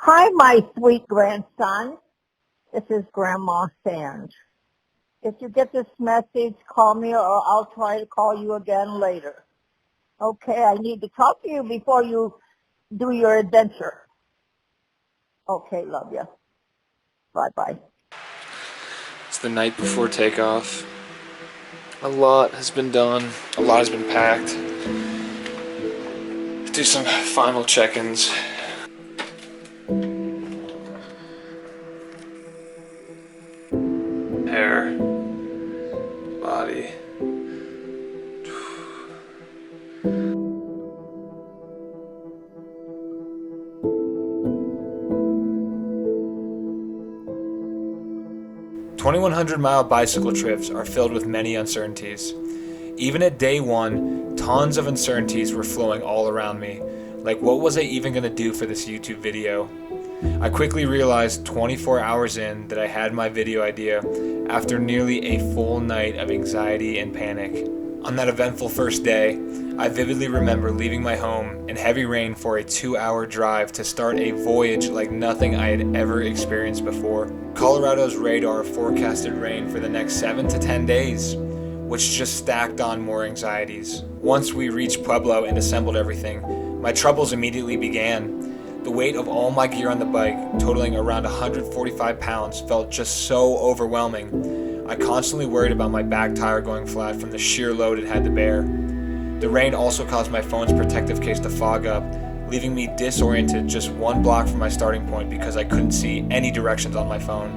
Hi, my sweet grandson. This is Grandma Sands. If you get this message, call me or I'll try to call you again later. Okay, I need to talk to you before you do your adventure. Okay, love you. Bye-bye. It's the night before takeoff. A lot has been done. A lot has been packed. Do some final check-ins. Hair. Body. "2,100-mile bicycle trips are filled with many uncertainties. Even at day one, tons of uncertainties were flowing all around me. Like, what was I even going to do for this YouTube video? I quickly realized 24 hours in that I had my video idea after nearly a full night of anxiety and panic. On that eventful first day, I vividly remember leaving my home in heavy rain for a 2-hour drive to start a voyage like nothing I had ever experienced before. Colorado's radar forecasted rain for the next 7 to 10 days, which just stacked on more anxieties. Once we reached Pueblo and assembled everything, my troubles immediately began. The weight of all my gear on the bike, totaling around 145 pounds, felt just so overwhelming. I constantly worried about my back tire going flat from the sheer load it had to bear. The rain also caused my phone's protective case to fog up, leaving me disoriented just 1 block from my starting point because I couldn't see any directions on my phone.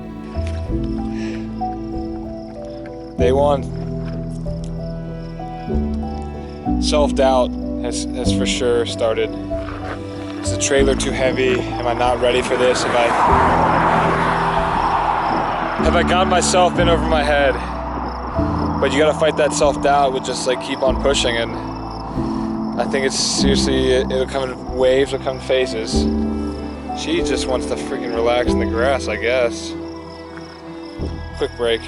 Day 1. Self-doubt has for sure started. Is the trailer too heavy? Am I not ready for this? Have I got myself in over my head? But you gotta fight that self-doubt with just like keep on pushing, and I think it's seriously, it'll come in waves, it'll come in phases. She just wants to freaking relax in the grass, I guess. Quick break.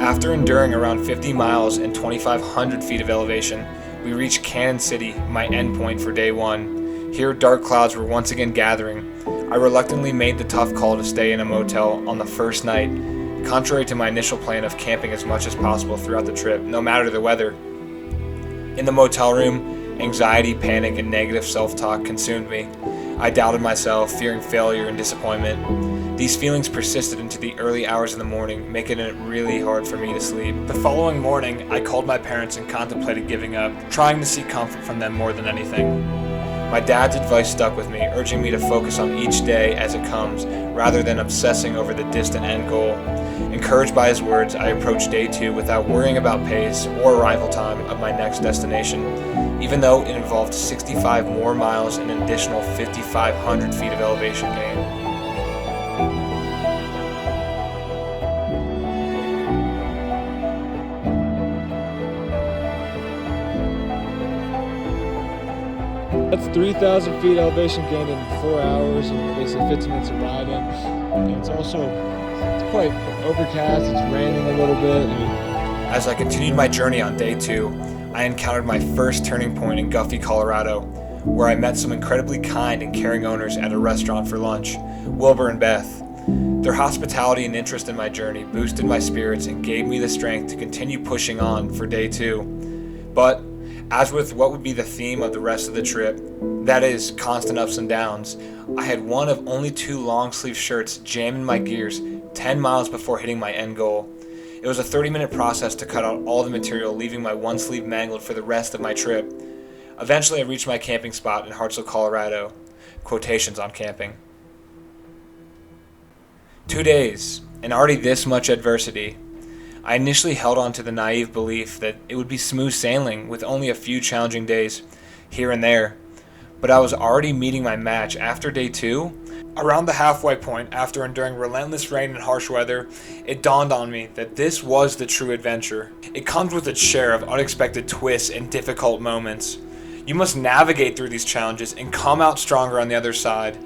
After enduring around 50 miles and 2,500 feet of elevation, we reached Cannon City, my endpoint for day 1. Here, dark clouds were once again gathering. I reluctantly made the tough call to stay in a motel on the first night, contrary to my initial plan of camping as much as possible throughout the trip, no matter the weather. In the motel room, anxiety, panic, and negative self-talk consumed me. I doubted myself, fearing failure and disappointment. These feelings persisted into the early hours of the morning, making it really hard for me to sleep. The following morning, I called my parents and contemplated giving up, trying to seek comfort from them more than anything. My dad's advice stuck with me, urging me to focus on each day as it comes, rather than obsessing over the distant end goal. Encouraged by his words, I approached day 2 without worrying about pace or arrival time of my next destination, even though it involved 65 more miles and an additional 5,500 feet of elevation gain. That's 3,000 feet elevation gained in 4 hours and basically 15 minutes of riding. And it's quite overcast, it's raining a little bit. As I continued my journey on day 2, I encountered my first turning point in Guffey, Colorado, where I met some incredibly kind and caring owners at a restaurant for lunch, Wilbur and Beth. Their hospitality and interest in my journey boosted my spirits and gave me the strength to continue pushing on for day 2. But as with what would be the theme of the rest of the trip, that is, constant ups and downs, I had one of only 2 long-sleeve shirts jammed in my gears 10 miles before hitting my end goal. It was a 30-minute process to cut out all the material, leaving my one sleeve mangled for the rest of my trip. Eventually, I reached my camping spot in Hartselle, Colorado. Quotations on camping. 2 days, and already this much adversity. I initially held on to the naive belief that it would be smooth sailing with only a few challenging days here and there, but I was already meeting my match after day 2. Around the halfway point, after enduring relentless rain and harsh weather, it dawned on me that this was the true adventure. It comes with its share of unexpected twists and difficult moments. You must navigate through these challenges and come out stronger on the other side.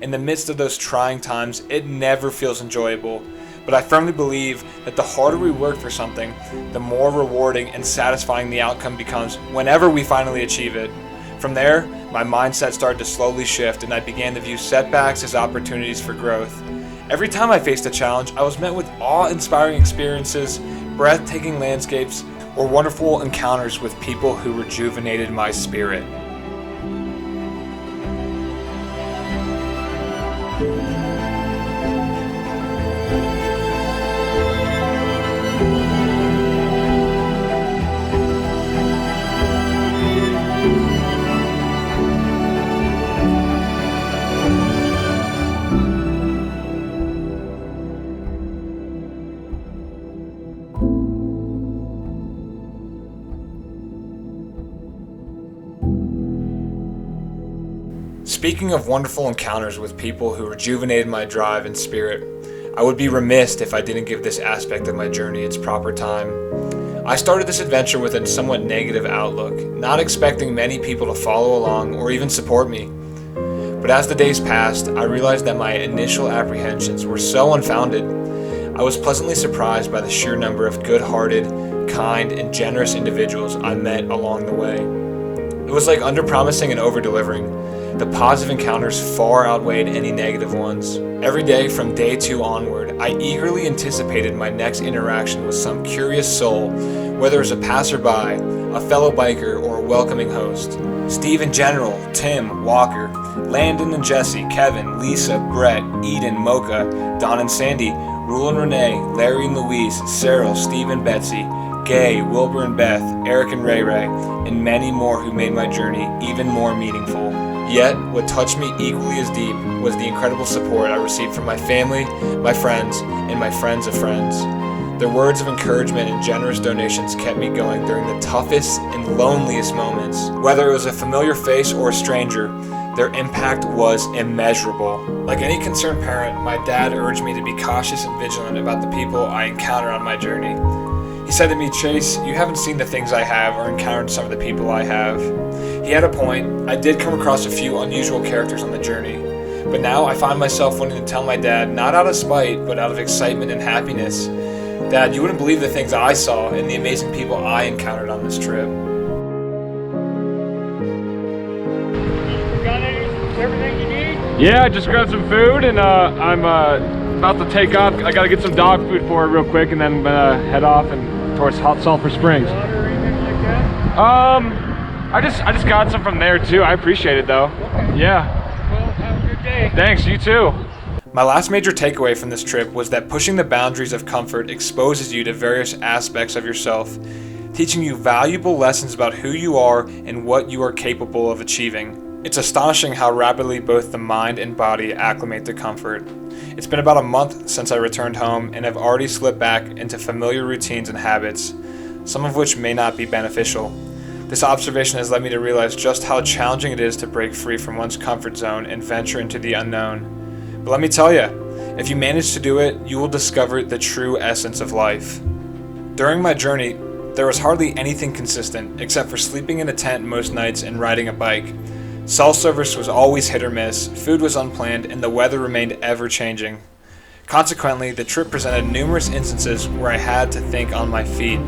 In the midst of those trying times, it never feels enjoyable. But I firmly believe that the harder we work for something, the more rewarding and satisfying the outcome becomes whenever we finally achieve it. From there, my mindset started to slowly shift, and I began to view setbacks as opportunities for growth. Every time I faced a challenge, I was met with awe-inspiring experiences, breathtaking landscapes, or wonderful encounters with people who rejuvenated my spirit. Speaking of wonderful encounters with people who rejuvenated my drive and spirit, I would be remiss if I didn't give this aspect of my journey its proper time. I started this adventure with a somewhat negative outlook, not expecting many people to follow along or even support me. But as the days passed, I realized that my initial apprehensions were so unfounded. I was pleasantly surprised by the sheer number of good-hearted, kind, and generous individuals I met along the way. It was like under-promising and over-delivering. The positive encounters far outweighed any negative ones. Every day from day 2 onward, I eagerly anticipated my next interaction with some curious soul, whether it was a passerby, a fellow biker, or a welcoming host. Steve and General, Tim, Walker, Landon and Jesse, Kevin, Lisa, Brett, Eden, Mocha, Don and Sandy, Rule and Renee, Larry and Louise, Cyril, Steve and Betsy, Gay, Wilbur and Beth, Eric and Ray Ray, and many more who made my journey even more meaningful. Yet, what touched me equally as deep was the incredible support I received from my family, my friends, and my friends of friends. Their words of encouragement and generous donations kept me going during the toughest and loneliest moments. Whether it was a familiar face or a stranger, their impact was immeasurable. Like any concerned parent, my dad urged me to be cautious and vigilant about the people I encounter on my journey. He said to me, "Chase, you haven't seen the things I have or encountered some of the people I have." He had a point. I did come across a few unusual characters on the journey, but now I find myself wanting to tell my dad, not out of spite, but out of excitement and happiness, "Dad, you wouldn't believe the things I saw and the amazing people I encountered on this trip." Got everything you need? Yeah, I just grabbed some food and I'm about to take off. I gotta get some dog food for it real quick, and then I'm gonna head off and towards Hot Sulphur Springs. Water or anything like that? I just got some from there too. I appreciate it though. Okay. Yeah. Well, have a good day. Thanks, you too. My last major takeaway from this trip was that pushing the boundaries of comfort exposes you to various aspects of yourself, teaching you valuable lessons about who you are and what you are capable of achieving. It's astonishing how rapidly both the mind and body acclimate to comfort. It's been about a month since I returned home, and I've already slipped back into familiar routines and habits, some of which may not be beneficial. This observation has led me to realize just how challenging it is to break free from one's comfort zone and venture into the unknown. But let me tell you, if you manage to do it, you will discover the true essence of life. During my journey, there was hardly anything consistent except for sleeping in a tent most nights and riding a bike. Cell service was always hit or miss, food was unplanned, and the weather remained ever-changing. Consequently, the trip presented numerous instances where I had to think on my feet,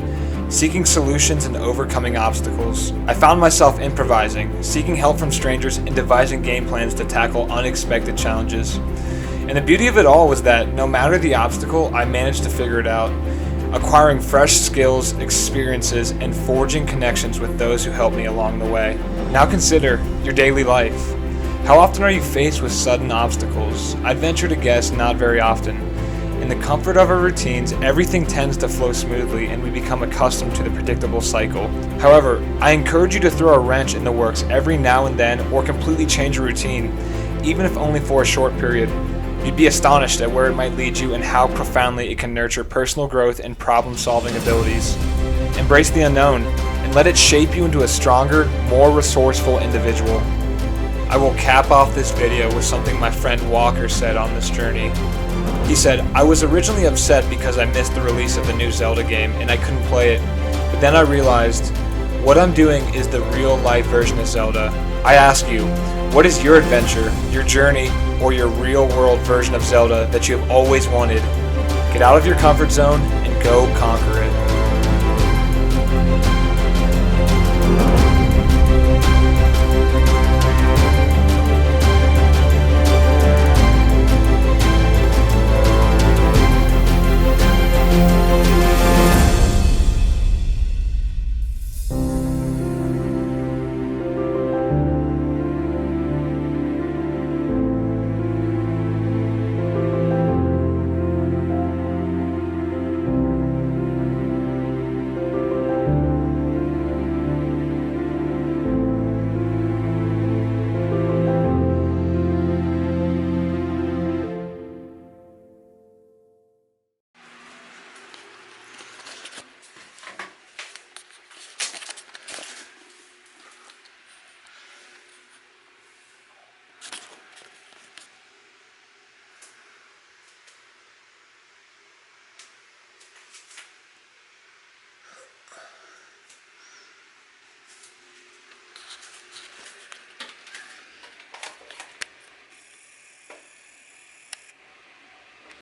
seeking solutions and overcoming obstacles. I found myself improvising, seeking help from strangers, and devising game plans to tackle unexpected challenges. And the beauty of it all was that no matter the obstacle, I managed to figure it out, acquiring fresh skills, experiences, and forging connections with those who helped me along the way. Now consider your daily life. How often are you faced with sudden obstacles? I'd venture to guess not very often. In the comfort of our routines, everything tends to flow smoothly and we become accustomed to the predictable cycle. However, I encourage you to throw a wrench in the works every now and then or completely change your routine, even if only for a short period. You'd be astonished at where it might lead you and how profoundly it can nurture personal growth and problem-solving abilities. Embrace the unknown and let it shape you into a stronger, more resourceful individual. I will cap off this video with something my friend Walker said on this journey. He said, "I was originally upset because I missed the release of the new Zelda game and I couldn't play it, but then I realized what I'm doing is the real-life version of Zelda. I ask you, what is your adventure, your journey, or your real-world version of Zelda that you have always wanted? Get out of your comfort zone and go conquer it."